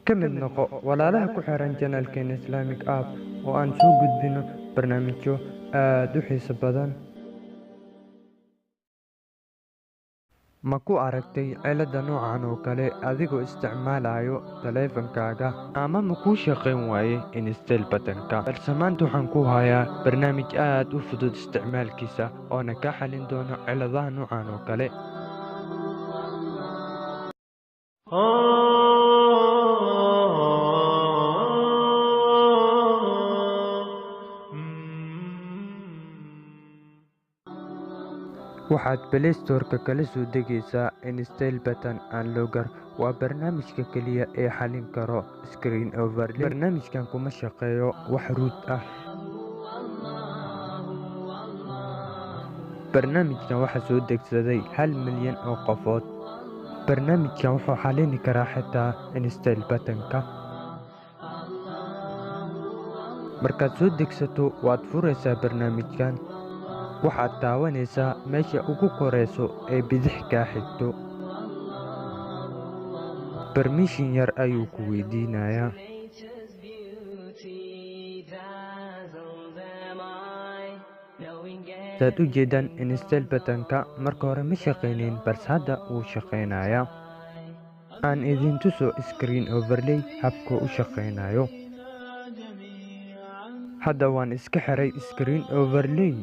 ka mid noqo walaalaha ku xiran channelkeena Islamic App oo aan soo gudbino barnaamijyo aad u xiiso badan. Ma ku aragtay cilada noocan oo kale adigoo isticmaalayo taleefankaaga ama ma kuu shaqayn waaye install button-ka? Balse maanta waxaan ku hayaa barnaamij aad u fudud isticmaalkiisa oona kaa xalin doono ciladaha noocan oo kale. waxaad Play Store-ka kala soo degaysaa Install Button Unlocker. waa barnaamijka kaliya ee xalin karo screen overlay. barnaamijkan kuma shaqeeyo wax root ah. barnaamijkan waxaa soo degsaday 1 milyan oo qofood. barnaamijkan wuxuu xalin karaa xitaa Install Button-ka. markaad soo degsato waad furaysaa barnaamijkan. waxaad taawanaysaa meesha ugu koreyso ee bidix kaa xigto. permission yar ayuu ku weydiinayaa. saad u jeedaan install button-ka marka hore ma shaqaynayn balse hadda wuu shaqaynayaa. aan idin tuso screen overlay habka u shaqaynayo. hadda waan iska xiray screen overlay.